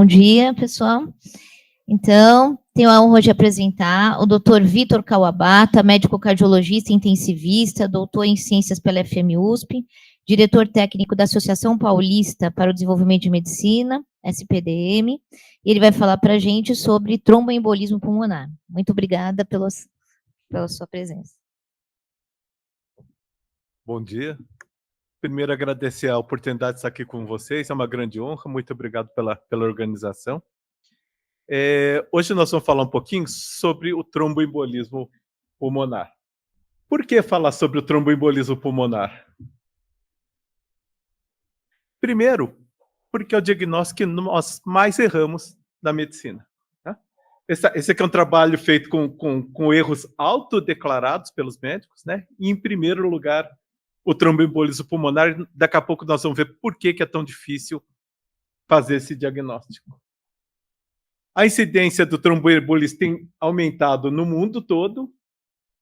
dia, pessoal. Então, tenho a honra de apresentar o Dr. Vitor Kawabata, médico cardiologista intensivista, doutor em ciências pela FMUSP, diretor técnico da Associação Paulista para o Desenvolvimento de Medicina, SPDM. Ele vai falar para a gente sobre tromboembolismo pulmonar. Muito obrigada pela sua presença. Bom dia. Primeiro, agradecer a oportunidade de estar aqui com vocês, é uma grande honra, muito obrigado pela organização. Hoje nós vamos falar um pouquinho sobre o tromboembolismo pulmonar. Por que falar sobre o tromboembolismo pulmonar? Primeiro, porque é o diagnóstico que nós mais erramos na medicina. Né? Esse aqui é um trabalho feito com erros autodeclarados pelos médicos, né? E, em primeiro lugar, o tromboembolismo pulmonar. Daqui a pouco nós vamos ver por que é tão difícil fazer esse diagnóstico. A incidência do tromboembolismo tem aumentado no mundo todo,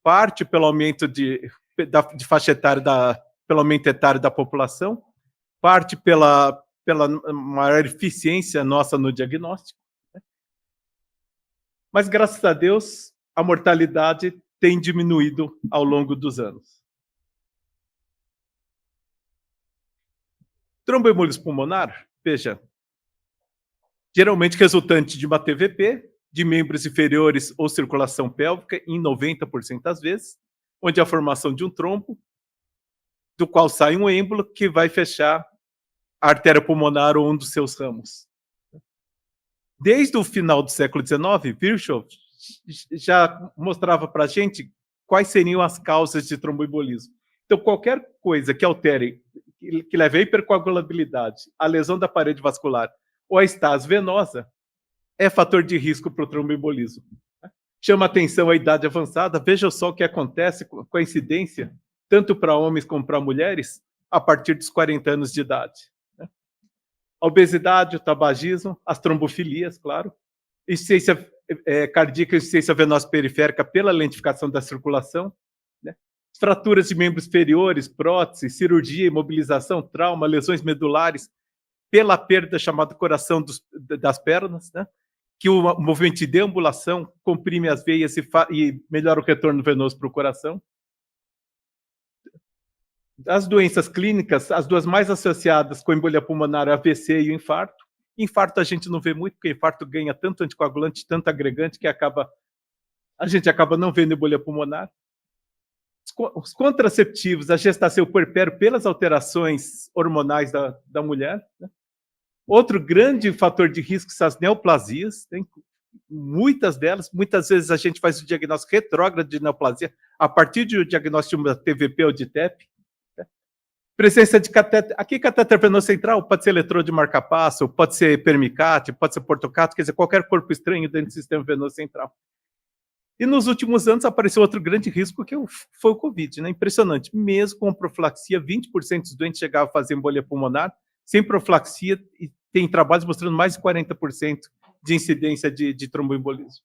parte pelo aumento de faixa etária, pelo aumento etário da população, parte pela maior eficiência nossa no diagnóstico. Mas, graças a Deus, a mortalidade tem diminuído ao longo dos anos. Tromboembolismo pulmonar, veja, geralmente resultante de uma TVP, de membros inferiores ou circulação pélvica, em 90% das vezes, onde a formação de um trombo, do qual sai um êmbolo que vai fechar a artéria pulmonar ou um dos seus ramos. Desde o final do século XIX, Virchow já mostrava para a gente quais seriam as causas de tromboembolismo. Então, qualquer coisa que altere, que leve à hipercoagulabilidade, à lesão da parede vascular ou à estase venosa, é fator de risco para o tromboembolismo. Chama atenção a idade avançada, veja só o que acontece com a incidência, tanto para homens como para mulheres, a partir dos 40 anos de idade. A obesidade, o tabagismo, as trombofilias, claro, insuficiência cardíaca e insuficiência venosa periférica pela lentificação da circulação, né? Fraturas de membros inferiores, prótese, cirurgia, imobilização, trauma, lesões medulares, pela perda chamada coração das pernas, né? Que o movimento de deambulação comprime as veias e melhora o retorno venoso para o coração. As doenças clínicas, as duas mais associadas com a embolia pulmonar, a AVC e o infarto. Infarto a gente não vê muito, porque o infarto ganha tanto anticoagulante, tanto agregante, que a gente acaba não vendo embolia pulmonar. Os contraceptivos, a gestação e o puerpério pelas alterações hormonais da mulher. Né? Outro grande fator de risco são as neoplasias, tem muitas delas, muitas vezes a gente faz o diagnóstico retrógrado de neoplasia a partir do diagnóstico de uma TVP ou de TEP. Presença de catéter, aqui catéter venoso central, pode ser eletrodo de marca-passo, pode ser permicate, pode ser portocato, quer dizer, qualquer corpo estranho dentro do sistema venoso central. E nos últimos anos apareceu outro grande risco, que foi o Covid, né? Impressionante. Mesmo com profilaxia, 20% dos doentes chegavam a fazer embolia pulmonar, sem profilaxia, e tem trabalhos mostrando mais de 40% de incidência de tromboembolismo.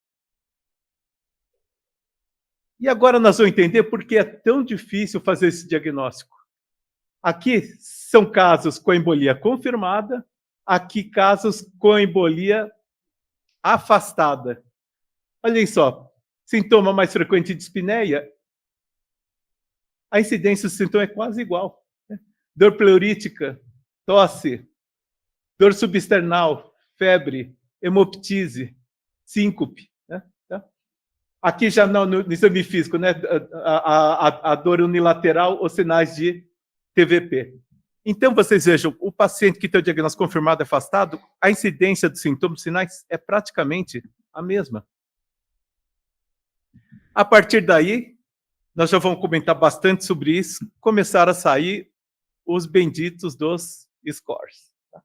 E agora nós vamos entender por que é tão difícil fazer esse diagnóstico. Aqui são casos com embolia confirmada, aqui casos com embolia afastada. Olhem só, sintoma mais frequente de dispneia, a incidência do sintoma é quase igual. Né? Dor pleurítica, tosse, dor substernal, febre, hemoptise, síncope. Né? Tá? Aqui já no exame físico, né? a dor unilateral ou sinais de TVP. Então, vocês vejam, o paciente que tem o diagnóstico confirmado afastado, a incidência dos sintomas sinais é praticamente a mesma. A partir daí, nós já vamos comentar bastante sobre isso, começaram a sair os benditos dos scores. Tá?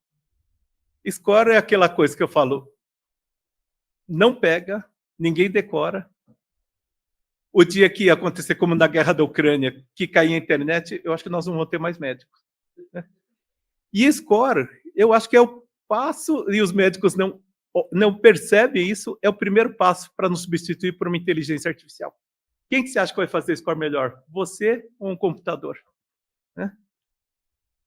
Score é aquela coisa que eu falo, não pega, ninguém decora. O dia que acontecer como na guerra da Ucrânia, que cair a internet, eu acho que nós não vamos ter mais médicos. Né? E score, eu acho que é o passo, e os médicos não percebem isso, é o primeiro passo para nos substituir por uma inteligência artificial. Quem que você acha que vai fazer score melhor? Você ou um computador? Né?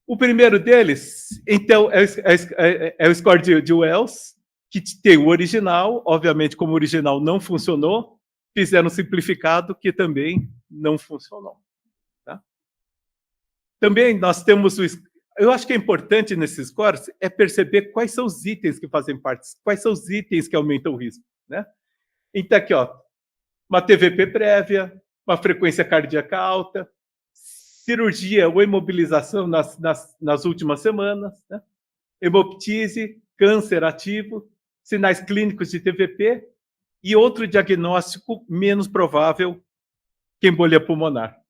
O primeiro deles, então, é o score de Wells, que tem o original, obviamente, como o original não funcionou, fizeram um simplificado que também não funcionou. Tá? Também nós temos o... Eu acho que é importante nesses scores é perceber quais são os itens que fazem parte, quais são os itens que aumentam o risco. Né? Então, aqui, ó, uma TVP prévia, uma frequência cardíaca alta, cirurgia ou imobilização nas últimas semanas, né? Hemoptise, câncer ativo, sinais clínicos de TVP e outro diagnóstico menos provável que embolia pulmonar.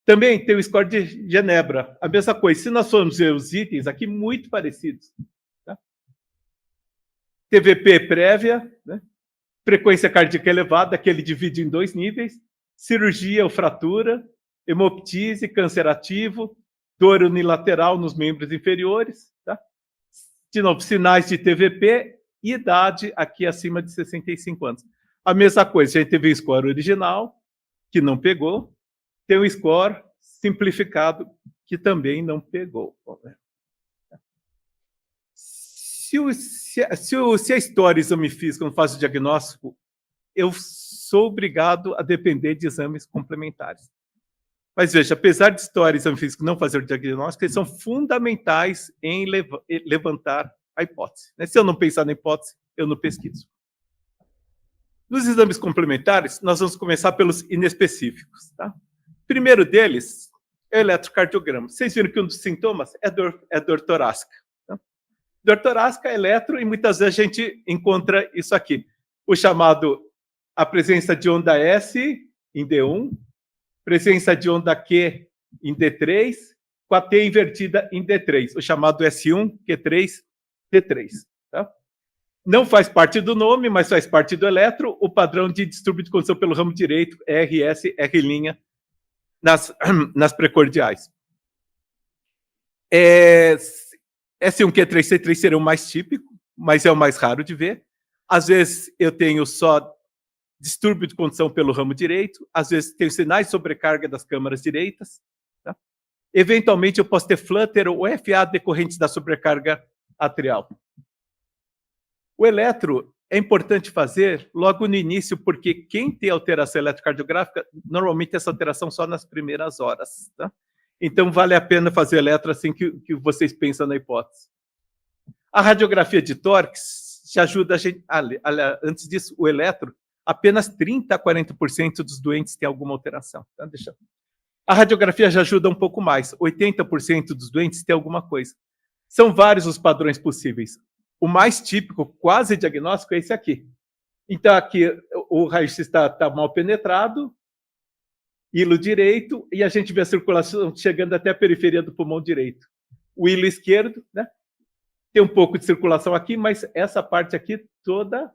Também tem o score de Genebra, a mesma coisa. Se nós formos ver os itens aqui, muito parecidos. Tá? TVP prévia, né? Frequência cardíaca elevada, que ele divide em 2 níveis, cirurgia ou fratura, hemoptise, câncer ativo, dor unilateral nos membros inferiores, tá? De novo, sinais de TVP e idade aqui acima de 65 anos. A mesma coisa, a gente teve o score original, que não pegou, tem o score simplificado, que também não pegou. Se a história e exame físico não faz o diagnóstico, eu sou obrigado a depender de exames complementares. Mas veja, apesar de história e exame físico não fazer o diagnóstico, eles são fundamentais em levantar a hipótese. Se eu não pensar na hipótese, eu não pesquiso. Nos exames complementares, nós vamos começar pelos inespecíficos. Tá? O primeiro deles é o eletrocardiograma. Vocês viram que um dos sintomas é dor torácica. Tá? Dor torácica, eletro, e muitas vezes a gente encontra isso aqui. O chamado, a presença de onda S em D1, presença de onda Q em D3, com a T invertida em D3, o chamado S1, Q3, D3. Tá? Não faz parte do nome, mas faz parte do eletro, o padrão de distúrbio de condução pelo ramo direito, RS, R', nas precordiais. S1, Q3, C3 serão mais típico, mas é o mais raro de ver. Às vezes eu tenho só distúrbio de condução pelo ramo direito, às vezes tenho sinais de sobrecarga das câmaras direitas. Tá? Eventualmente eu posso ter flutter ou FA decorrentes da sobrecarga atrial. O eletro é importante fazer logo no início, porque quem tem alteração eletrocardiográfica, normalmente essa alteração só nas primeiras horas. Tá? Então vale a pena fazer eletro assim que vocês pensam na hipótese. A radiografia de tórax te ajuda a gente... Antes disso, o eletro, apenas 30% a 40% dos doentes têm alguma alteração. Tá? A radiografia já ajuda um pouco mais. 80% dos doentes têm alguma coisa. São vários os padrões possíveis. O mais típico, quase diagnóstico, é esse aqui. Então, aqui o raio-x está mal penetrado, hilo direito, e a gente vê a circulação chegando até a periferia do pulmão direito. O hilo esquerdo, né? Tem um pouco de circulação aqui, mas essa parte aqui toda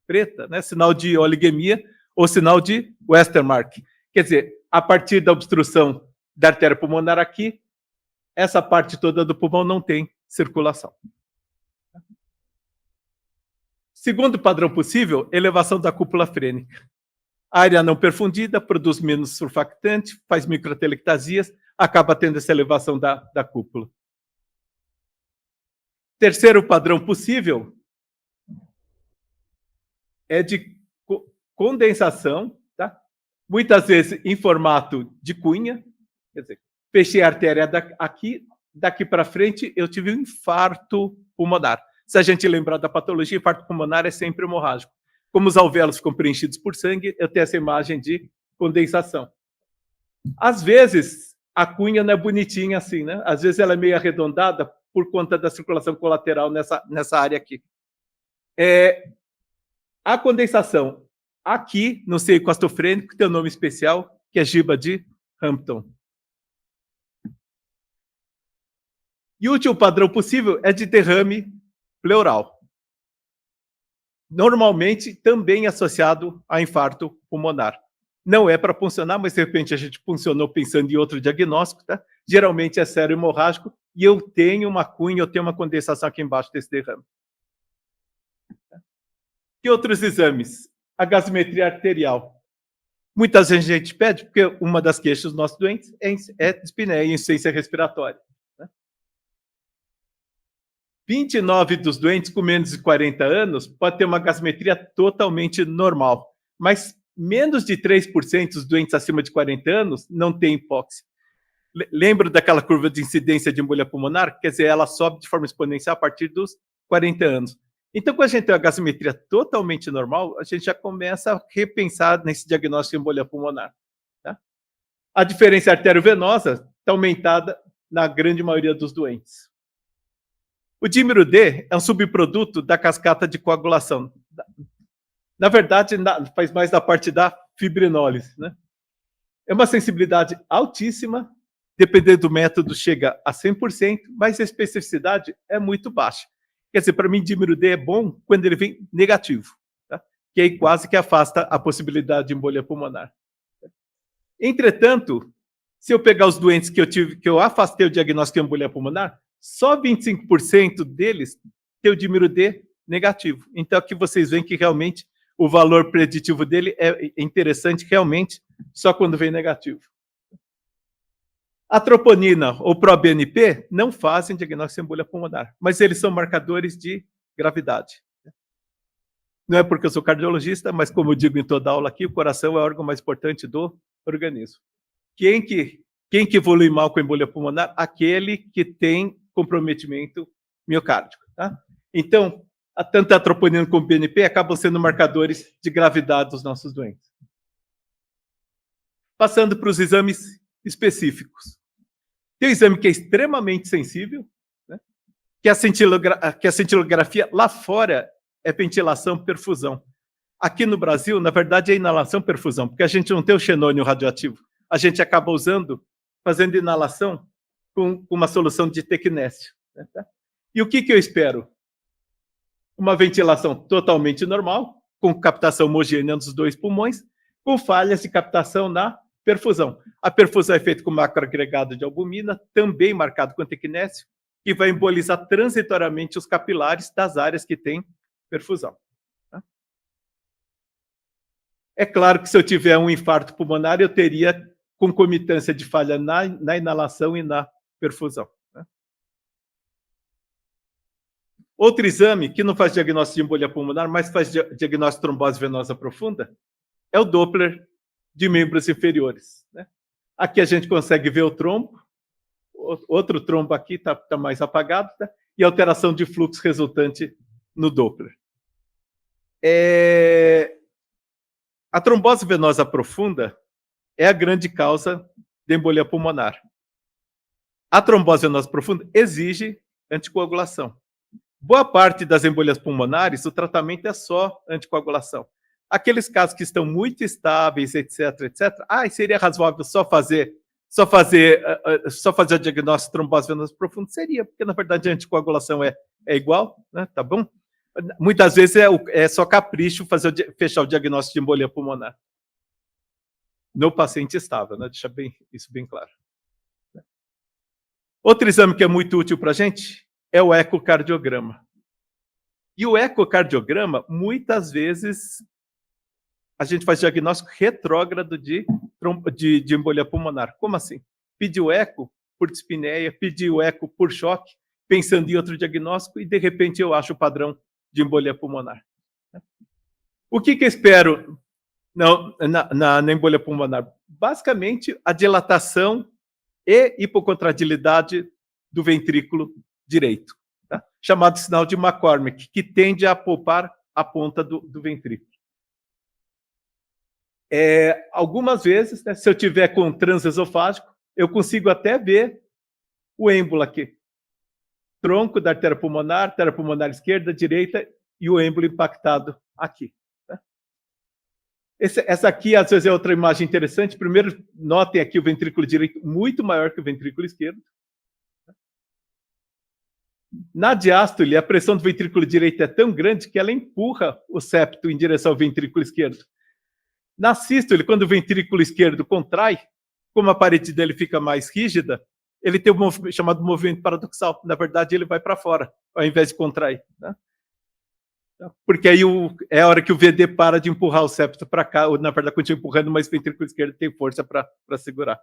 preta, né? Sinal de oligemia ou sinal de Westermarck. Quer dizer, a partir da obstrução da artéria pulmonar aqui, essa parte toda do pulmão não tem circulação. Segundo padrão possível, elevação da cúpula frênica. Área não perfundida, produz menos surfactante, faz microtelectasias, acaba tendo essa elevação da cúpula. Terceiro padrão possível é de condensação, tá? Muitas vezes em formato de cunha, quer dizer, fechei a artéria aqui, daqui para frente eu tive um infarto pulmonar. Se a gente lembrar da patologia, infarto pulmonar é sempre hemorrágico. Como os alvéolos ficam preenchidos por sangue, eu tenho essa imagem de condensação. Às vezes, a cunha não é bonitinha assim, né? Às vezes ela é meio arredondada por conta da circulação colateral nessa área aqui. A condensação aqui, no seio costofrênico, tem um nome especial, que é giba de Hampton. E o último padrão possível é de derrame pleural. Normalmente também associado a infarto pulmonar. Não é para puncionar, mas de repente a gente puncionou pensando em outro diagnóstico, tá? Geralmente é sério hemorrágico e eu tenho uma cunha, eu tenho uma condensação aqui embaixo desse derrame. E outros exames? A gasometria arterial. Muitas vezes a gente pede, porque uma das queixas dos nossos doentes é dispneia e insuficiência respiratória. Né? 29 dos doentes com menos de 40 anos pode ter uma gasometria totalmente normal, mas menos de 3% dos doentes acima de 40 anos não tem hipóxia. Lembra daquela curva de incidência de embolia pulmonar? Quer dizer, ela sobe de forma exponencial a partir dos 40 anos. Então, quando a gente tem uma gasometria totalmente normal, a gente já começa a repensar nesse diagnóstico de embolia pulmonar. Tá? A diferença arteriovenosa está aumentada na grande maioria dos doentes. O dímero D é um subproduto da cascata de coagulação. Na verdade, faz mais da parte da fibrinólise, né? É uma sensibilidade altíssima, dependendo do método, chega a 100%, mas a especificidade é muito baixa. Quer dizer, para mim, dímero D é bom quando ele vem negativo, tá? Que aí quase que afasta a possibilidade de embolia pulmonar. Entretanto, se eu pegar os doentes que eu afastei o diagnóstico de embolia pulmonar, só 25% deles tem o dímero D negativo. Então, aqui vocês veem que realmente o valor preditivo dele é interessante realmente só quando vem negativo. A troponina ou ProBNP não fazem diagnóstico de embolia pulmonar, mas eles são marcadores de gravidade. Não é porque eu sou cardiologista, mas como eu digo em toda aula aqui, o coração é o órgão mais importante do organismo. Quem que evolui mal com embolia pulmonar? Aquele que tem comprometimento miocárdico. Tá? Então, tanto a troponina como o BNP acabam sendo marcadores de gravidade dos nossos doentes. Passando para os exames específicos. Tem um exame que é extremamente sensível, né? que a cintilografia lá fora é ventilação-perfusão. Aqui no Brasil, na verdade, é inalação-perfusão, porque a gente não tem o xenônio radioativo. A gente acaba fazendo inalação com uma solução de tecnésio. Né? E o que eu espero? Uma ventilação totalmente normal, com captação homogênea dos dois pulmões, com falhas de captação na perfusão. A perfusão é feita com macroagregado de albumina, também marcado com tecnésio, que vai embolizar transitoriamente os capilares das áreas que têm perfusão. Tá? É claro que se eu tiver um infarto pulmonar, eu teria concomitância de falha na inalação e na perfusão. Né? Outro exame que não faz diagnóstico de embolia pulmonar, mas faz diagnóstico de trombose venosa profunda, é o Doppler de membros inferiores. Né? Aqui a gente consegue ver o trombo, outro trombo aqui está mais apagado, tá? E alteração de fluxo resultante no Doppler. A trombose venosa profunda é a grande causa de embolia pulmonar. A trombose venosa profunda exige anticoagulação. Boa parte das embolias pulmonares, o tratamento é só anticoagulação. Aqueles casos que estão muito estáveis, etc., seria razoável só fazer o diagnóstico de trombose venosa profunda? Seria, porque na verdade a anticoagulação é igual, né? Tá bom? Muitas vezes é só capricho fechar o diagnóstico de embolia pulmonar no paciente estável, né? Deixa isso bem claro. Outro exame que é muito útil para a gente é o ecocardiograma. E o ecocardiograma, muitas vezes, a gente faz diagnóstico retrógrado de embolia pulmonar. Como assim? Pediu eco por dispneia, pediu eco por choque, pensando em outro diagnóstico, e de repente eu acho o padrão de embolia pulmonar. O que eu espero na embolia pulmonar? Basicamente, a dilatação e hipocontradilidade do ventrículo direito, tá? Chamado sinal de McCormick, que tende a poupar a ponta do ventrículo. Algumas vezes, né, se eu tiver com transesofágico, eu consigo até ver o êmbolo aqui. Tronco da artéria pulmonar esquerda, direita, e o êmbolo impactado aqui. Tá? Essa aqui, às vezes, é outra imagem interessante. Primeiro, notem aqui o ventrículo direito muito maior que o ventrículo esquerdo. Na diástole, a pressão do ventrículo direito é tão grande que ela empurra o septo em direção ao ventrículo esquerdo. Na sístole, quando o ventrículo esquerdo contrai, como a parede dele fica mais rígida, ele tem um chamado movimento paradoxal. Na verdade, ele vai para fora, ao invés de contrair. Né? Porque aí é a hora que o VD para de empurrar o septo para cá, ou na verdade continua empurrando, mas o ventrículo esquerdo tem força para segurar.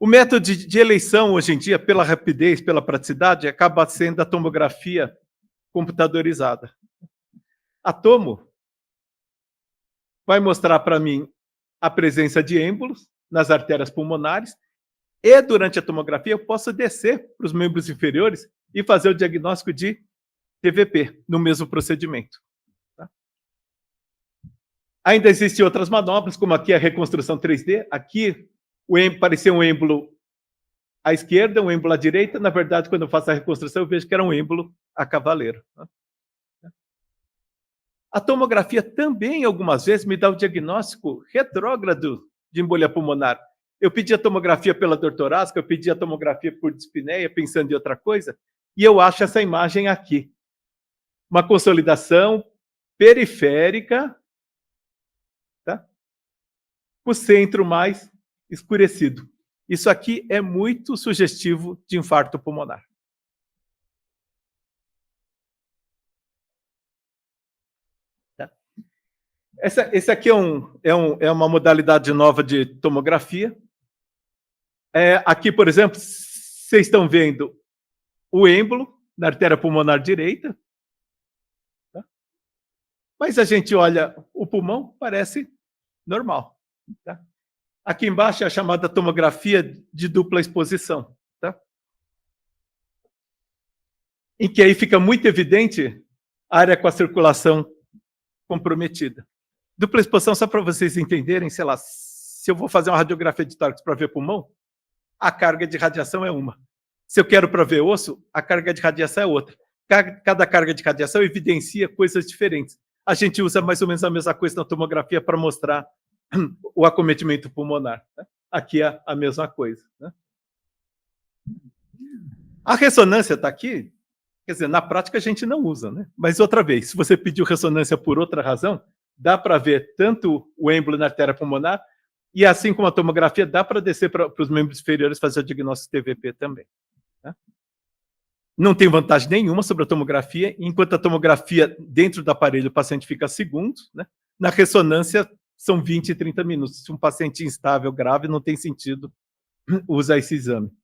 O método de eleição, hoje em dia, pela rapidez, pela praticidade, acaba sendo a tomografia computadorizada. A tomo vai mostrar para mim a presença de êmbolos nas artérias pulmonares e, durante a tomografia, eu posso descer para os membros inferiores e fazer o diagnóstico de TVP no mesmo procedimento. Tá? Ainda existem outras manobras, como aqui a reconstrução 3D. Aqui parecia um êmbolo à esquerda, um êmbolo à direita. Na verdade, quando eu faço a reconstrução, eu vejo que era um êmbolo a cavaleiro. Tá? A tomografia também, algumas vezes, me dá o diagnóstico retrógrado de embolia pulmonar. Eu pedi a tomografia pela dor torácica, eu pedi a tomografia por dispneia, pensando em outra coisa, e eu acho essa imagem aqui. Uma consolidação periférica, tá? O centro mais escurecido. Isso aqui é muito sugestivo de infarto pulmonar. Esse aqui é uma modalidade nova de tomografia. Aqui, por exemplo, vocês estão vendo o êmbolo na artéria pulmonar direita. Tá? Mas a gente olha o pulmão, parece normal. Tá? Aqui embaixo é a chamada tomografia de dupla exposição. Tá? Em que aí fica muito evidente a área com a circulação comprometida. Dupla exposição, só para vocês entenderem, sei lá, se eu vou fazer uma radiografia de tórax para ver pulmão, a carga de radiação é uma. Se eu quero para ver osso, a carga de radiação é outra. Cada carga de radiação evidencia coisas diferentes. A gente usa mais ou menos a mesma coisa na tomografia para mostrar o acometimento pulmonar. Né? Aqui é a mesma coisa. Né? A ressonância está aqui, quer dizer, na prática a gente não usa, né? Mas outra vez, se você pediu ressonância por outra razão, dá para ver tanto o êmbolo na artéria pulmonar, e assim como a tomografia, dá para descer para os membros inferiores fazer o diagnóstico TVP também. Né? Não tem vantagem nenhuma sobre a tomografia, enquanto a tomografia dentro do aparelho o paciente fica segundos, né? Na ressonância são 20 e 30 minutos. Se um paciente instável, grave, não tem sentido usar esse exame.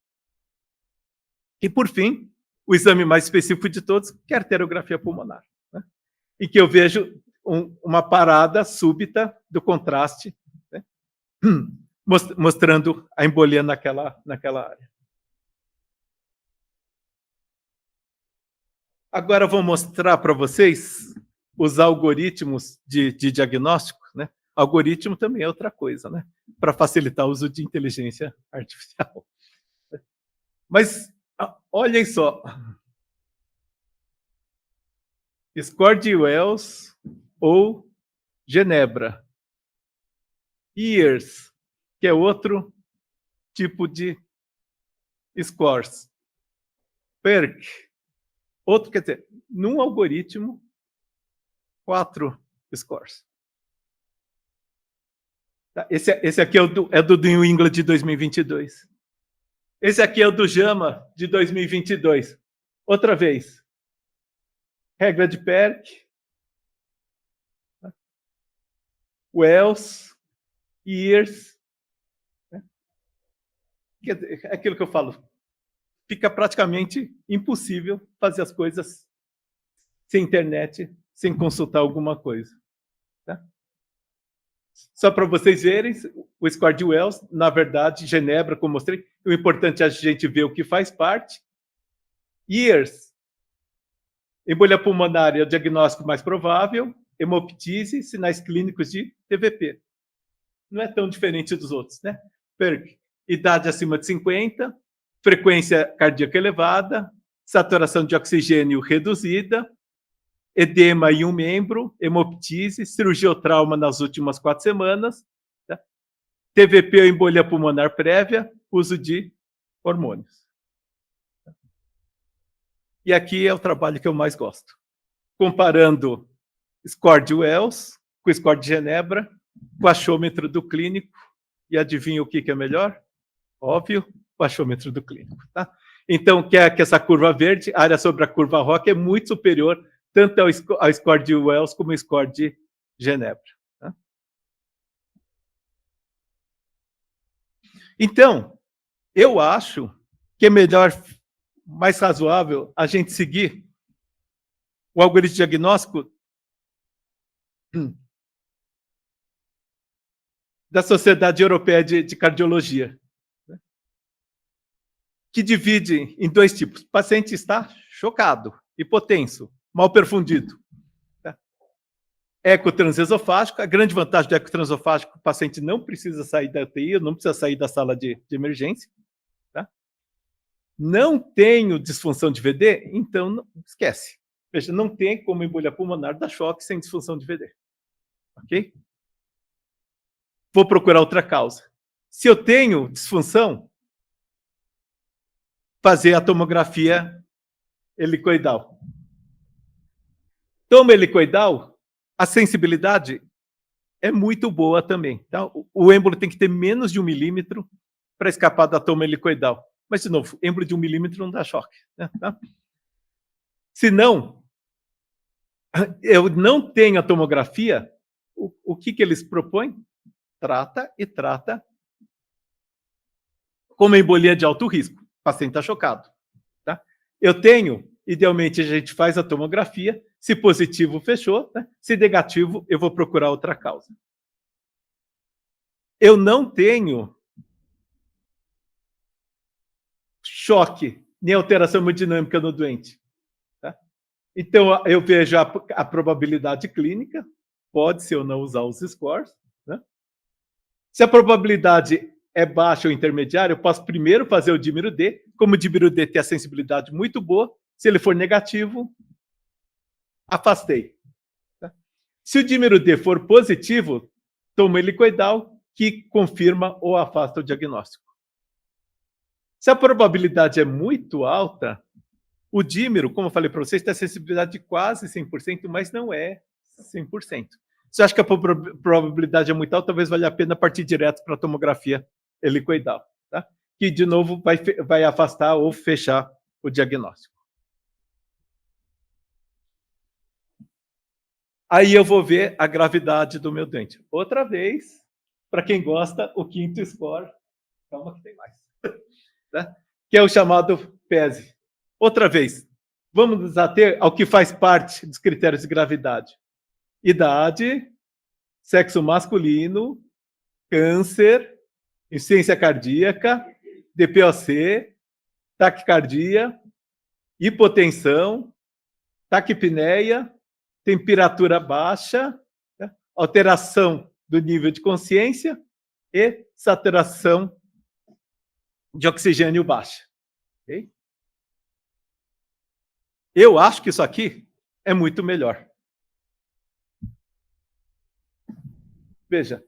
E por fim, o exame mais específico de todos, que é a arteriografia pulmonar. Né? E que eu vejo uma parada súbita do contraste, né? Mostrando a embolia naquela área. Agora eu vou mostrar para vocês os algoritmos de diagnóstico. Né? Algoritmo também é outra coisa, né? Para facilitar o uso de inteligência artificial. Mas olhem só. Score de Wells ou Genebra. Years, que é outro tipo de scores. PERC, outro, quer dizer, num algoritmo, 4 scores. Tá? Esse aqui é do New England de 2022. Esse aqui é o do JAMA de 2022. Outra vez. Regra de PERC. Wells. Years. É aquilo que eu falo. Fica praticamente impossível fazer as coisas sem internet, sem consultar alguma coisa. Tá? Só para vocês verem, o score de Wells, na verdade, Genebra, como eu mostrei, o importante é a gente ver o que faz parte. Years, embolia pulmonar é o diagnóstico mais provável, hemoptise, sinais clínicos de TVP. Não é tão diferente dos outros, né? PERC, idade acima de 50, frequência cardíaca elevada, saturação de oxigênio reduzida, edema em um membro, hemoptise, cirurgia ou trauma nas últimas 4 semanas, tá? TVP ou embolia pulmonar prévia, uso de hormônios. E aqui é o trabalho que eu mais gosto. Comparando score de Wells com score de Genebra, com o achômetro do clínico, e adivinha o que é melhor? Óbvio, o achômetro do clínico. Tá? Então, que essa curva verde, a área sobre a curva roca, é muito superior tanto ao score de Wells como ao score de Genebra. Tá? Então, Eu acho que é melhor, mais razoável, a gente seguir o algoritmo diagnóstico da Sociedade Europeia de Cardiologia, né, que divide em dois tipos. O paciente está chocado, hipotenso, mal perfundido. Tá? Eco transesofágico. A grande vantagem do eco transesofágico, o paciente não precisa sair da UTI, não precisa sair da sala de emergência. Tá? Não tenho disfunção de VD, então não, esquece. Veja, não tem como embolia pulmonar dar choque sem disfunção de VD. Ok? Vou procurar outra causa. Se eu tenho disfunção, fazer a tomografia helicoidal. Toma helicoidal, a sensibilidade é muito boa também. Tá? O êmbolo tem que ter menos de 1 milímetro para escapar da toma helicoidal. Mas, de novo, êmbolo de 1 milímetro não dá choque. Né? Tá? Se não, eu não tenho a tomografia, o que eles propõem? Trata e trata como embolia de alto risco. O paciente está chocado. Tá? Eu tenho, idealmente, a gente faz a tomografia. Se positivo, fechou. Né? Se negativo, eu vou procurar outra causa. Eu não tenho choque nem alteração hemodinâmica no doente. Tá? Então, eu vejo a probabilidade clínica, pode-se ou não usar os scores. Né? Se a probabilidade é baixa ou intermediária, eu posso primeiro fazer o dímero D. Como o dímero D tem a sensibilidade muito boa, se ele for negativo, afastei. Tá? Se o dímero D for positivo, tomo helicoidal, que confirma ou afasta o diagnóstico. Se a probabilidade é muito alta, o dímero, como eu falei para vocês, tem a sensibilidade de quase 100%, mas não é 100%. Se eu acho que a probabilidade é muito alta, talvez valha a pena partir direto para a tomografia helicoidal, tá? Que, de novo, vai afastar ou fechar o diagnóstico. Aí eu vou ver a gravidade do meu doente. Outra vez, para quem gosta, o quinto score. Calma que tem mais. Tá? Que é o chamado PESE. Outra vez, vamos nos ater ao que faz parte dos critérios de gravidade. Idade, sexo masculino, câncer, insuficiência cardíaca, DPOC, taquicardia, hipotensão, taquipneia, temperatura baixa, né? Alteração do nível de consciência e saturação de oxigênio baixa. Okay? Eu acho que isso aqui é muito melhor. Veja,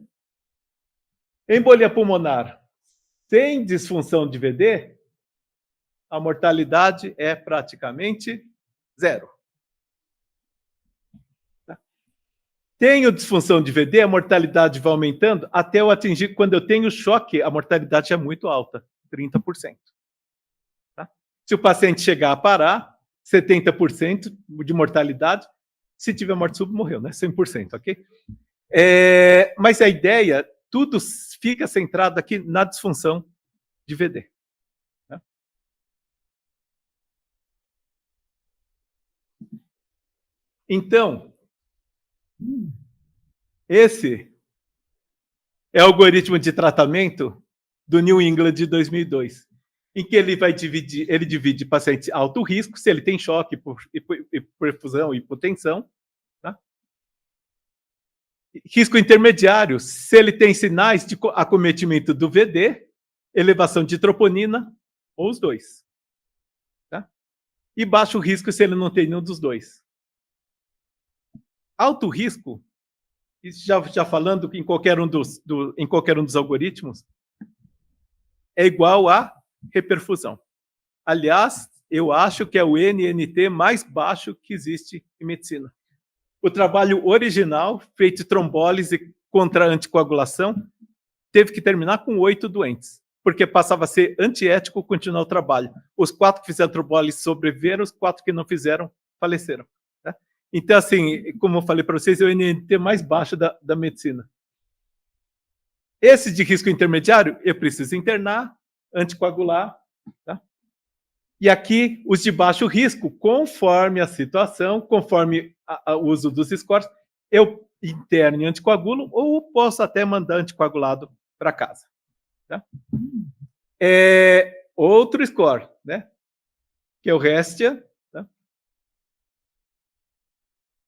embolia pulmonar sem disfunção de VD, a mortalidade é praticamente zero. Tenho disfunção de VD, a mortalidade vai aumentando até eu atingir, quando eu tenho choque, a mortalidade é muito alta, 30%. Tá? Se o paciente chegar a parar, 70% de mortalidade, se tiver morte súbita, morreu, né? 100%, ok? Mas a ideia, tudo fica centrado aqui na disfunção de VD. Tá? Então, esse é o algoritmo de tratamento do New England de 2002, em que ele divide pacientes alto risco, se ele tem choque, perfusão e hipotensão, tá? Risco intermediário, se ele tem sinais de acometimento do VD, elevação de troponina, ou os dois. Tá? E baixo risco se ele não tem nenhum dos dois. Alto risco, já falando em qualquer um dos algoritmos, é igual a reperfusão. Aliás, eu acho que é o NNT mais baixo que existe em medicina. O trabalho original, feito de trombólise contra anticoagulação, teve que terminar com 8 doentes, porque passava a ser antiético continuar o trabalho. Os 4 que fizeram trombólise sobreviveram, os 4 que não fizeram faleceram. Tá? Então, assim, como eu falei para vocês, é o NNT mais baixo da medicina. Esse de risco intermediário, eu preciso internar, anticoagular, tá? E aqui, os de baixo risco, conforme a situação, conforme o uso dos scores, eu interno e anticoagulo, ou posso até mandar anticoagulado para casa. Tá? Outro score, né? Que é o Restia. Tá?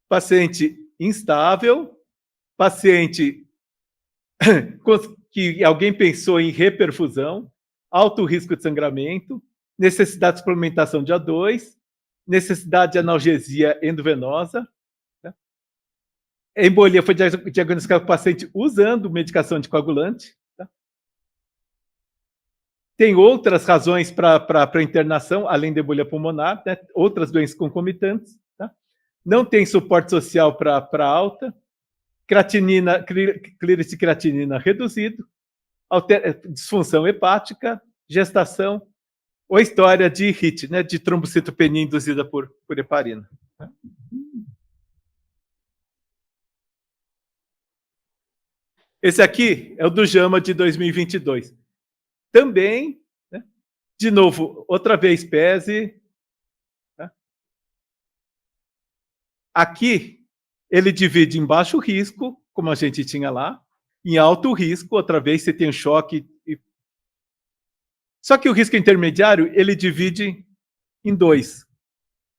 Paciente instável, paciente que alguém pensou em reperfusão, alto risco de sangramento, necessidade de suplementação de A2, necessidade de analgesia endovenosa. Né? A embolia foi diagnosticada com o paciente usando medicação anticoagulante. Tá? Tem outras razões para internação, além da embolia pulmonar, né? Outras doenças concomitantes. Tá? Não tem suporte social para alta, clearance de creatinina reduzido, disfunção hepática, gestação, ou história de HIT, né, de trombocitopenia induzida por heparina. Esse aqui é o do JAMA de 2022. Também, né, de novo, outra vez PESE. Tá? Aqui, ele divide em baixo risco, como a gente tinha lá, em alto risco, outra vez você tem um choque. Só que o risco intermediário, ele divide em dois.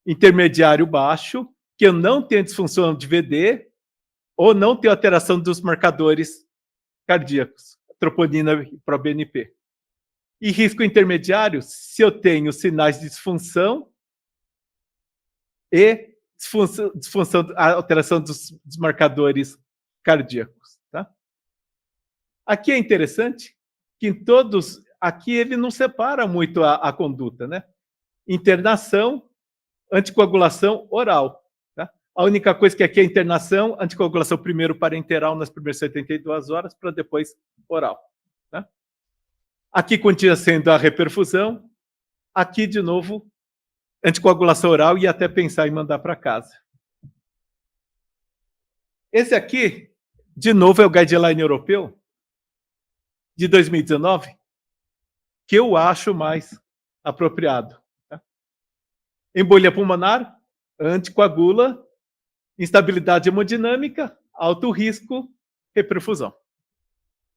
Intermediário baixo, que eu não tenho disfunção de VD, ou não tenho alteração dos marcadores cardíacos, troponina e proBNP. E risco intermediário, se eu tenho sinais de disfunção e alteração dos marcadores cardíacos. Tá? Aqui é interessante que em todos, aqui ele não separa muito a conduta, né? Internação, anticoagulação oral. Tá? A única coisa que aqui é internação, anticoagulação primeiro parenteral nas primeiras 72 horas, para depois oral. Tá? Aqui continua sendo a reperfusão. Aqui, de novo, anticoagulação oral e até pensar em mandar para casa. Esse aqui, de novo, é o guideline europeu de 2019, que eu acho mais apropriado. Tá? Embolia pulmonar, anticoagula, instabilidade hemodinâmica, alto risco, reperfusão.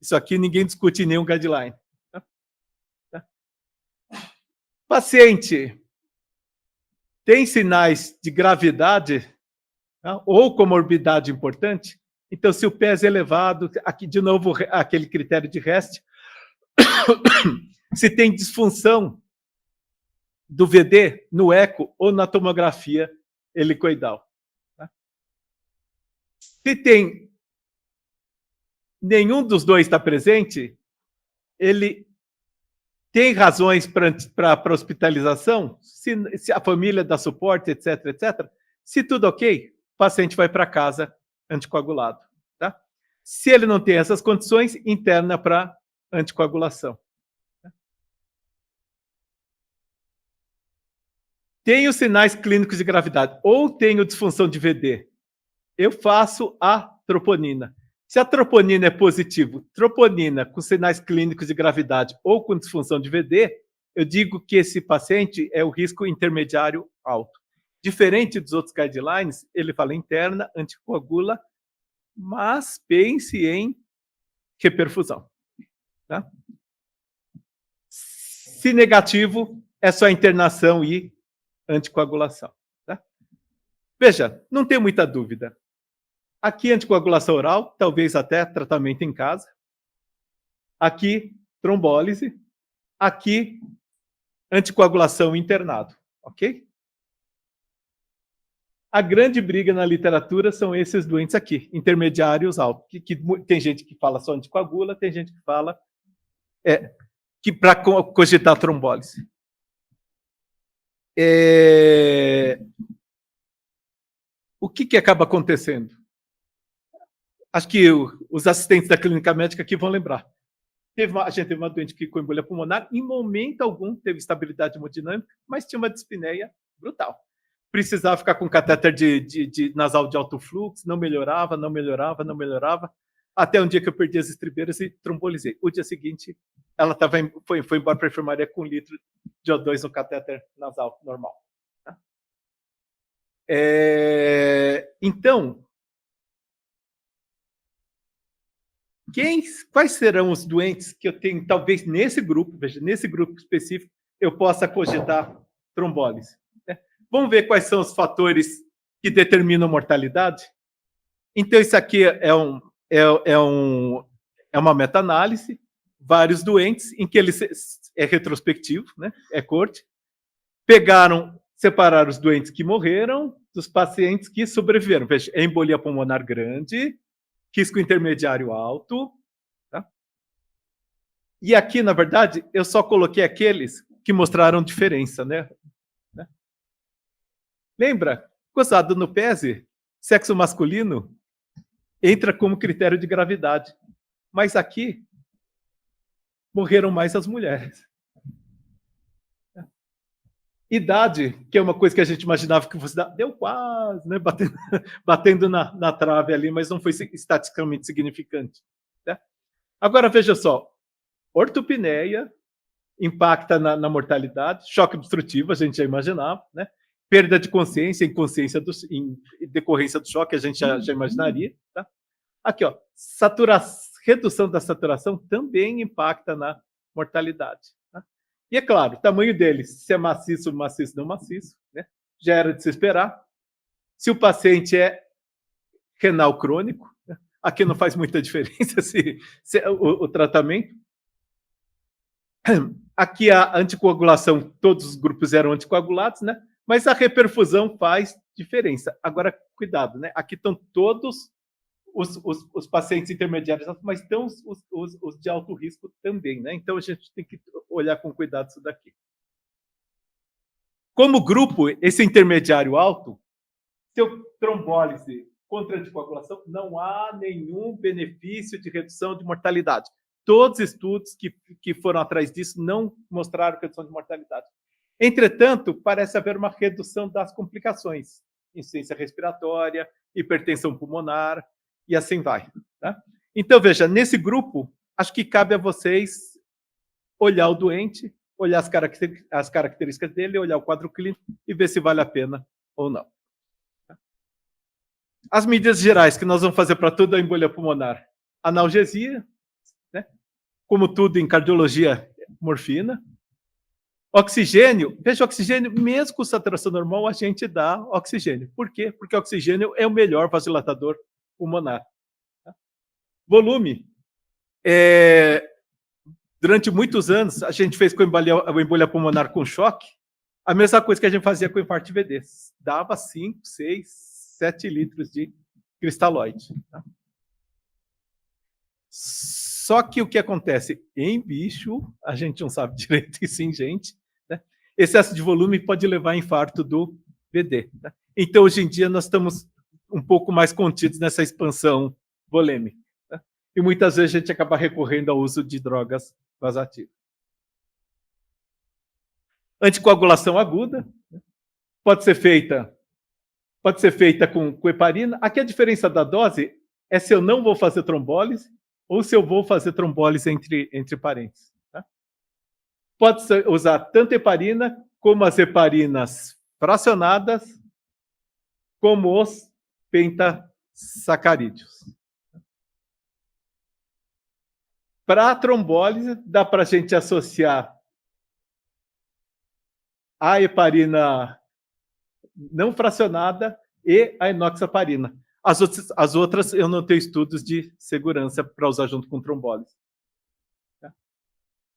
Isso aqui ninguém discute em nenhum guideline. Tá? Tá? Paciente tem sinais de gravidade, tá? Ou comorbidade importante, então se o PES é elevado, aqui de novo aquele critério de REST, se tem disfunção do VD no eco ou na tomografia helicoidal. Tá? Se tem nenhum dos dois está presente, ele tem razões para hospitalização, se a família dá suporte, etc, etc. Se tudo ok, o paciente vai para casa anticoagulado. Tá? Se ele não tem essas condições, interna para anticoagulação. Tenho sinais clínicos de gravidade ou tenho disfunção de VD, eu faço a troponina. Se a troponina é positivo, troponina com sinais clínicos de gravidade ou com disfunção de VD, eu digo que esse paciente é o risco intermediário alto. Diferente dos outros guidelines, ele fala interna, anticoagula, mas pense em reperfusão. Tá? Se negativo, é só internação e anticoagulação. Tá? Veja, não tem muita dúvida. Aqui, anticoagulação oral, talvez até tratamento em casa. Aqui, trombólise. Aqui, anticoagulação internado. Ok? A grande briga na literatura são esses doentes aqui, intermediários altos. Que tem gente que fala só anticoagula, tem gente que fala que para cogitar trombólise. O que acaba acontecendo? Acho que os assistentes da clínica médica aqui vão lembrar. A gente teve uma doente que com embolia pulmonar, em momento algum teve estabilidade hemodinâmica, mas tinha uma dispneia brutal. Precisava ficar com catéter de nasal de alto fluxo, não melhorava, não melhorava, não melhorava, até um dia que eu perdi as estribeiras e trombolizei. O dia seguinte, ela foi embora para a enfermaria com 1 litro de O2 no catéter nasal normal. Tá? Então, quais serão os doentes que eu tenho, talvez nesse grupo, veja, nesse grupo específico, eu possa cogitar trombólise? Né? Vamos ver quais são os fatores que determinam a mortalidade? Então, isso aqui é uma meta-análise, vários doentes, em que ele é retrospectivo, né? É corte. Separaram os doentes que morreram dos pacientes que sobreviveram. Veja, embolia pulmonar grande, risco intermediário alto. Tá? E aqui, na verdade, eu só coloquei aqueles que mostraram diferença, né? Lembra? Gozado no PESE, sexo masculino entra como critério de gravidade. Mas aqui, morreram mais as mulheres. Idade, que é uma coisa que a gente imaginava que fosse dar, deu quase, né? Batendo na trave ali, mas não foi estatisticamente significante. Né? Agora, veja só, ortopneia impacta na mortalidade, choque obstrutivo, a gente já imaginava, né? Perda de consciência, inconsciência em decorrência do choque, a gente já imaginaria. Tá? Aqui, ó, redução da saturação também impacta na mortalidade. Tá? E é claro, o tamanho dele, se é maciço, não maciço, né? Já era de se esperar. Se o paciente é renal crônico, né? Aqui não faz muita diferença o tratamento. Aqui a anticoagulação, todos os grupos eram anticoagulados, né? Mas a reperfusão faz diferença. Agora, cuidado, né? Aqui estão todos os pacientes intermediários, mas estão os de alto risco também, né? Então a gente tem que olhar com cuidado isso daqui. Como grupo, esse intermediário alto, seu trombólise contra anticoagulação, não há nenhum benefício de redução de mortalidade. Todos os estudos que foram atrás disso não mostraram redução de mortalidade. Entretanto, parece haver uma redução das complicações, insuficiência respiratória, hipertensão pulmonar, e assim vai. Tá? Então, veja, nesse grupo, acho que cabe a vocês olhar o doente, olhar as características dele, olhar o quadro clínico e ver se vale a pena ou não. As medidas gerais que nós vamos fazer para toda a embolia pulmonar: analgesia, né? Como tudo em cardiologia, morfina. Oxigênio, veja, oxigênio, mesmo com saturação normal, a gente dá oxigênio. Por quê? Porque o oxigênio é o melhor vasodilatador pulmonar. Volume. Durante muitos anos, a gente fez com a embolia pulmonar com choque, a mesma coisa que a gente fazia com o infarto VD. Dava 5, 6, 7 litros de cristalóide. Tá? Só que o que acontece? Em bicho, a gente não sabe direito, e sim, gente, né? Excesso de volume pode levar a infarto do VD. Tá? Então, hoje em dia, nós estamos um pouco mais contidos nessa expansão volêmica. Tá? E muitas vezes a gente acaba recorrendo ao uso de drogas vasoativas. Anticoagulação aguda, né? Pode ser feita com heparina. Aqui a diferença da dose é se eu não vou fazer trombólise ou se eu vou fazer trombólise entre parênteses. Tá? Pode usar tanto heparina como as heparinas fracionadas, como os pentasacarídeos. Para a trombólise, dá para a gente associar a heparina não fracionada e a enoxaparina. As outras eu não tenho estudos de segurança para usar junto com trombólise.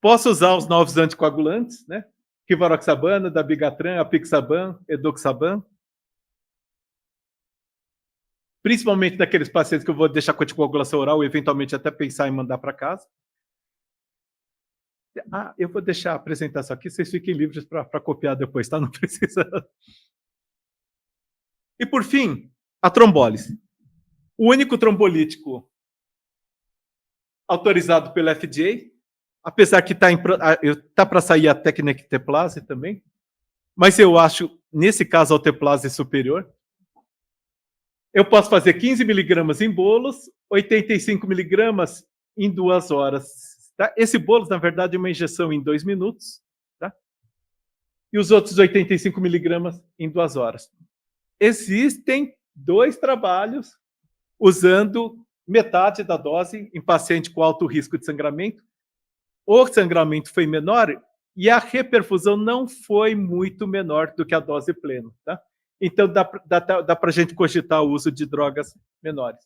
Posso usar os novos anticoagulantes, né? Rivaroxabana, dabigatran, apixaban, edoxaban. Principalmente naqueles pacientes que eu vou deixar com anticoagulação oral e eventualmente até pensar em mandar para casa. Eu vou deixar a apresentação aqui, vocês fiquem livres para copiar depois, tá? Não precisa. E por fim, a trombólise. O único trombolítico autorizado pelo FDA, apesar que está para sair a tecnecteplase também, mas eu acho, nesse caso, a alteplase superior. Eu posso fazer 15 miligramas em bolos, 85 miligramas em 2 horas Tá? Esse bolus, na verdade, é uma injeção em 2 minutos, tá? E os outros 85 miligramas em 2 horas. Existem 2 trabalhos usando metade da dose em paciente com alto risco de sangramento. O sangramento foi menor e a reperfusão não foi muito menor do que a dose plena. Tá? Então, dá para a gente cogitar o uso de drogas menores.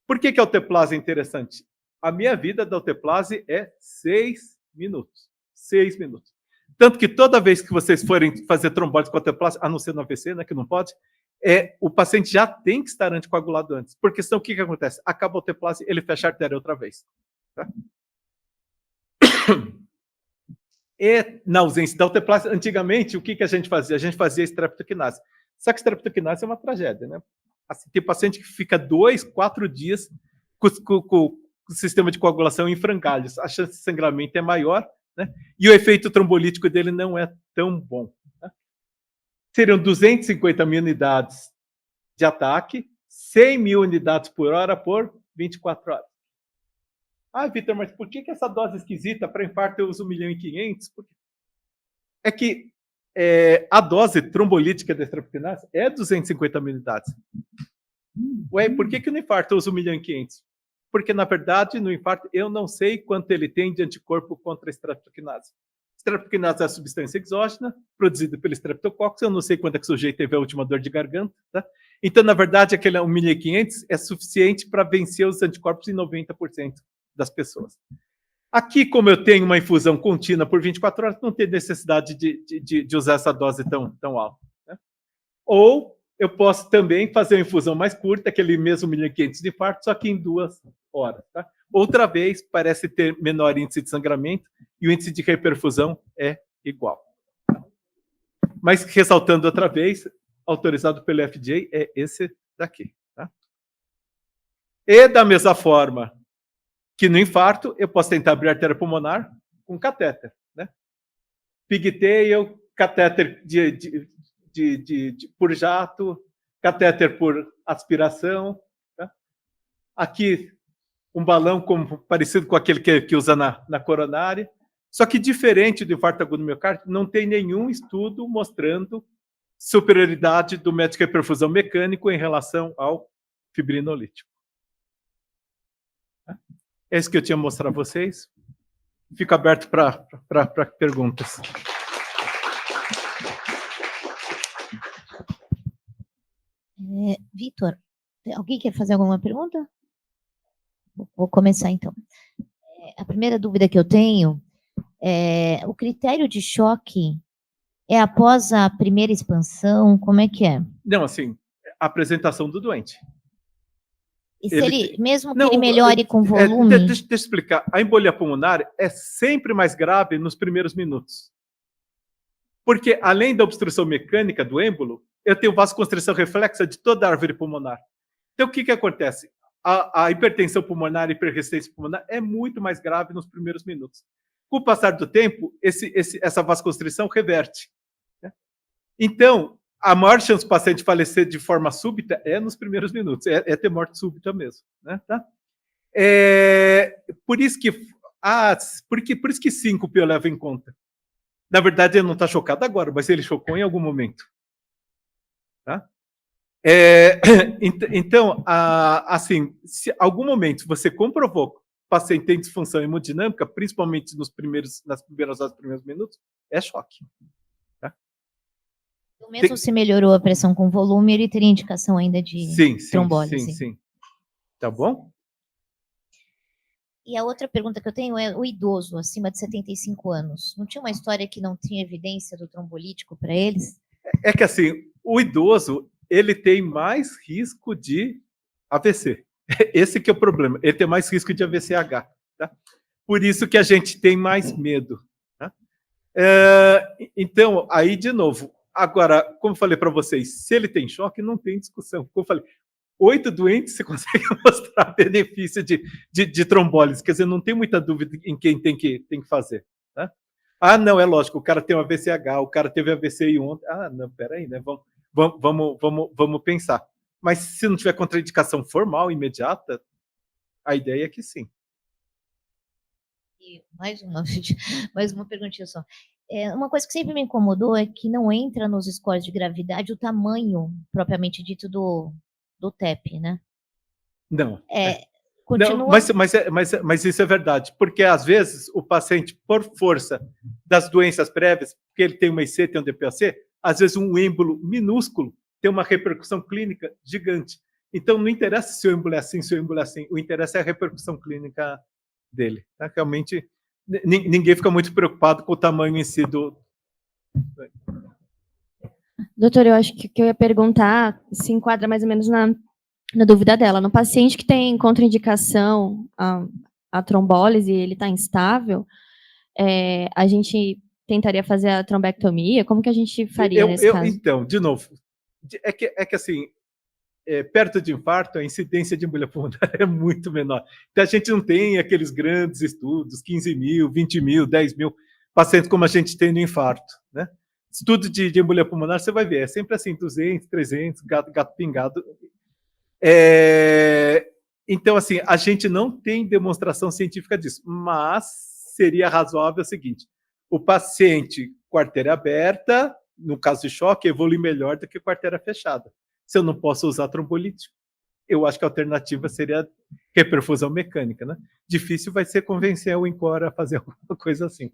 Por que a alteplase é interessante? A minha vida da alteplase é 6 minutos. 6 minutos. Tanto que toda vez que vocês forem fazer trombólise com alteplase, a não ser no AVC, né, que não pode, o paciente já tem que estar anticoagulado antes. Porque senão o que acontece? Acaba a alteplase, ele fecha a artéria outra vez. Tá? E na ausência da alteplase, antigamente, o que a gente fazia? A gente fazia estreptoquinase. Só que estreptoquinase é uma tragédia, né? Assim, tem paciente que fica 2, 4 dias com o sistema de coagulação em frangalhos. A chance de sangramento é maior, né? E o efeito trombolítico dele não é tão bom. Né? Seriam 250 mil unidades de ataque, 100 mil unidades por hora por 24 horas. Ah, Vitor, mas por que essa dose esquisita para infarto eu uso 1.500.000? É que a dose trombolítica da estreptoquinase é 250 mil unidades. Ué, por que no infarto eu uso 1.500.000? Porque, na verdade, no infarto, eu não sei quanto ele tem de anticorpo contra a estreptoquinase. Estreptoquinase é a substância exógena, produzida pelo Streptococcus, eu não sei quando é que o sujeito teve a última dor de garganta. Tá? Então, na verdade, aquele 1.500 é suficiente para vencer os anticorpos em 90% das pessoas. Aqui, como eu tenho uma infusão contínua por 24 horas, não tem necessidade de usar essa dose tão alta. Né? Ou eu posso também fazer uma infusão mais curta, aquele mesmo 1.500 de infarto, só que em 2 horas. Tá? Outra vez, parece ter menor índice de sangramento e o índice de reperfusão é igual. Mas, ressaltando outra vez, autorizado pelo FDA é esse daqui. Tá? E, da mesma forma que no infarto, eu posso tentar abrir a artéria pulmonar com catéter. Né? Pigtail, catéter por jato, catéter por aspiração. Tá? Aqui, um balão parecido com aquele que usa na coronária. Só que, diferente do infarto agudo do miocárdio, não tem nenhum estudo mostrando superioridade do método de reperfusão mecânico em relação ao fibrinolítico. Tá? É isso que eu tinha mostrar a vocês. Fico aberto para perguntas. Vitor, alguém quer fazer alguma pergunta? Vou começar, então. A primeira dúvida que eu tenho é: o critério de choque é após a primeira expansão? Como é que é? Não, assim, a apresentação do doente. E se ele mesmo que ele melhore com volume... Deixa eu explicar. A embolia pulmonar é sempre mais grave nos primeiros minutos. Porque, além da obstrução mecânica do êmbolo, eu tenho vasoconstrição reflexa de toda a árvore pulmonar. Então, o que acontece? A hipertensão pulmonar e hiperresistência pulmonar é muito mais grave nos primeiros minutos. Com o passar do tempo, essa vasoconstrição reverte. Né? Então, a maior chance do paciente falecer de forma súbita é nos primeiros minutos, é ter morte súbita mesmo. Né? Tá? Por isso que síncope eu levo em conta. Na verdade, ele não está chocado agora, mas ele chocou em algum momento. Tá? Então, assim, se em algum momento você comprovou que o paciente tem disfunção hemodinâmica, principalmente nas primeiras horas, nos primeiros minutos, é choque. Tá? Então, mesmo se melhorou a pressão com volume, ele teria indicação ainda de trombólise. Sim. Tá bom? E a outra pergunta que eu tenho é: o idoso acima de 75 anos, não tinha uma história que não tinha evidência do trombolítico para eles? É que, assim, o idoso, ele tem mais risco de AVC. Esse que é o problema. Ele tem mais risco de AVCH. Tá? Por isso que a gente tem mais medo. Tá? Então, aí, de novo, agora, como eu falei para vocês, se ele tem choque, não tem discussão. Como eu falei, 8 doentes, você consegue mostrar benefício de trombólise. Quer dizer, não tem muita dúvida em quem tem que fazer. Tá? Ah, não, é lógico, o cara tem um AVCH, o cara teve AVC ontem. Ah, não, peraí, né? Vamos pensar. Mas se não tiver contraindicação formal, imediata, a ideia é que sim. E mais uma perguntinha só. Uma coisa que sempre me incomodou é que não entra nos scores de gravidade o tamanho, propriamente dito, do TEP, né? Não. Continua... Não, mas isso é verdade, porque às vezes o paciente, por força das doenças prévias, porque ele tem uma IC, tem um DPOC, às vezes um êmbolo minúsculo tem uma repercussão clínica gigante. Então não interessa se o êmbolo é assim, se o êmbolo é assim, o interesse é a repercussão clínica dele. Tá? Realmente, ninguém fica muito preocupado com o tamanho em si do... Doutor, eu acho que o que eu ia perguntar se enquadra mais ou menos na dúvida dela. No paciente que tem contraindicação a trombólise e ele está instável, a gente tentaria fazer a trombectomia? Como que a gente faria nesse caso? Então, de novo, é que assim, perto de infarto, a incidência de embolia pulmonar é muito menor. Então, a gente não tem aqueles grandes estudos, 15 mil, 20 mil, 10 mil pacientes como a gente tem no infarto, né? Estudo de embolia pulmonar, você vai ver, é sempre assim, 200, 300, gato pingado. Então, assim, a gente não tem demonstração científica disso, mas seria razoável o seguinte, o paciente com artéria aberta, no caso de choque, evolui melhor do que com artéria fechada. Se eu não posso usar trombolítico, eu acho que a alternativa seria reperfusão mecânica, né? Difícil vai ser convencer o INCOR a fazer alguma coisa assim.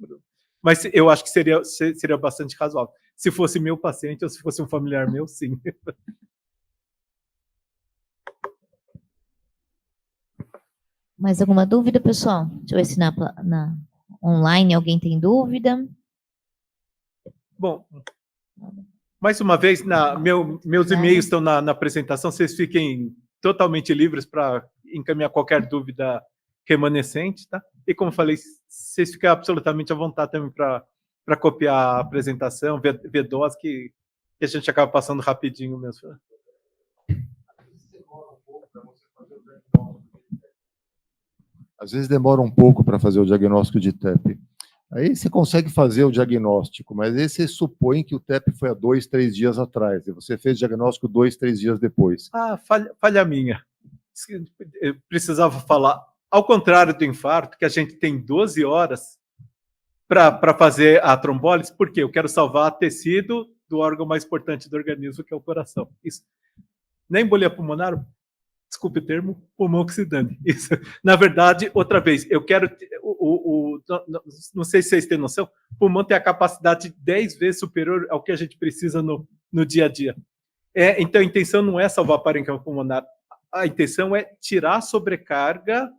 Mas eu acho que seria bastante razoável. Se fosse meu paciente ou se fosse um familiar meu, sim. Mais alguma dúvida, pessoal? Deixa eu ver se na online alguém tem dúvida. Bom, mais uma vez, meus e-mails estão na apresentação, vocês fiquem totalmente livres para encaminhar qualquer dúvida remanescente, tá? E como eu falei, vocês ficam absolutamente à vontade também para copiar a apresentação, ver doses que a gente acaba passando rapidinho mesmo. Às vezes demora um pouco para fazer o diagnóstico de TEP. Aí você consegue fazer o diagnóstico, mas aí você supõe que o TEP foi há 2, 3 dias atrás, e você fez o diagnóstico 2, 3 dias depois. Falha minha. Eu precisava falar. Ao contrário do infarto, que a gente tem 12 horas para fazer a trombólise, porque eu quero salvar tecido do órgão mais importante do organismo, que é o coração. Isso. Na embolia pulmonar, desculpe o termo, pulmão que se dane. Isso. Na verdade, outra vez, eu quero... não sei se vocês têm noção, o pulmão tem a capacidade 10 vezes superior ao que a gente precisa no dia a dia. Então, a intenção não é salvar a parênquima pulmonar, a intenção é tirar a sobrecarga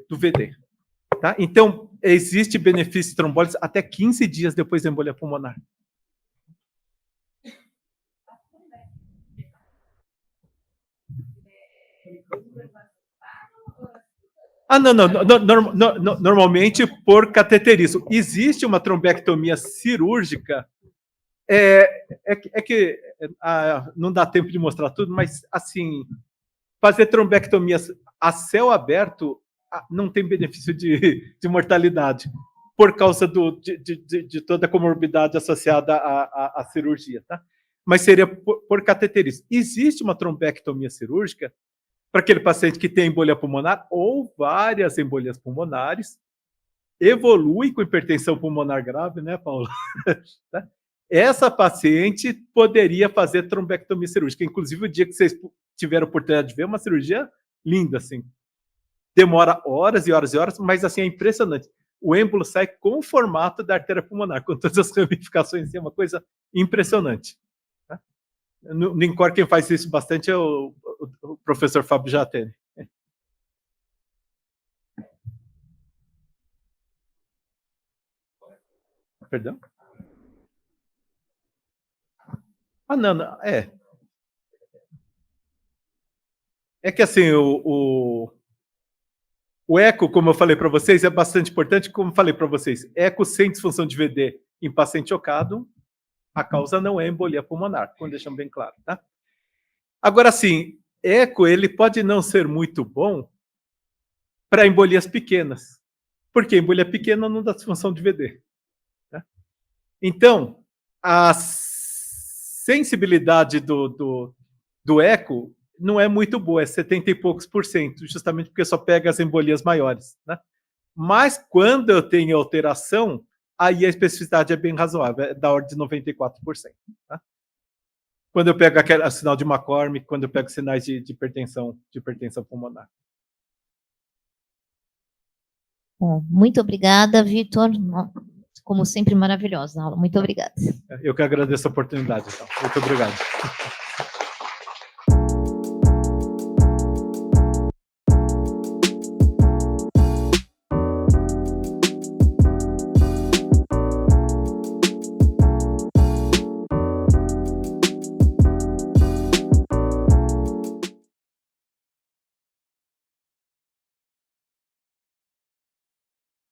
do VD. Tá? Então, existe benefício de trombólise até 15 dias depois da embolia pulmonar. Não. Normalmente por cateterismo. Existe uma trombectomia cirúrgica. Não dá tempo de mostrar tudo, mas assim, fazer trombectomias a céu aberto não tem benefício de mortalidade, por causa de toda a comorbidade associada à cirurgia, tá? Mas seria por cateterismo. Existe uma trombectomia cirúrgica para aquele paciente que tem embolia pulmonar ou várias embolias pulmonares, evolui com hipertensão pulmonar grave, né, Paula? Essa paciente poderia fazer trombectomia cirúrgica. Inclusive, o dia que vocês tiveram a oportunidade de ver, uma cirurgia linda, assim. Demora horas e horas e horas, mas assim, é impressionante. O êmbolo sai com o formato da artéria pulmonar, com todas as ramificações, é uma coisa impressionante. Tá? No INCOR, quem faz isso bastante é o professor Fábio Jatene. Perdão? Não. É que assim, o eco, como eu falei para vocês, é bastante importante. Como eu falei para vocês, eco sem disfunção de VD em paciente chocado, a causa não é embolia pulmonar, quando deixamos bem claro, tá? Agora, sim, eco, ele pode não ser muito bom para embolias pequenas, porque embolia pequena não dá disfunção de VD. Tá? Então, a sensibilidade do eco não é muito boa, é 70 e poucos %, justamente porque só pega as embolias maiores. Né? Mas quando eu tenho alteração, aí a especificidade é bem razoável, é da ordem de 94%. Tá? Quando eu pego aquele sinal de McCormick, quando eu pego sinais de hipertensão pulmonar. Bom, muito obrigada, Vitor. Como sempre, maravilhosa a aula. Muito obrigada. Eu que agradeço a oportunidade, então. Muito obrigado.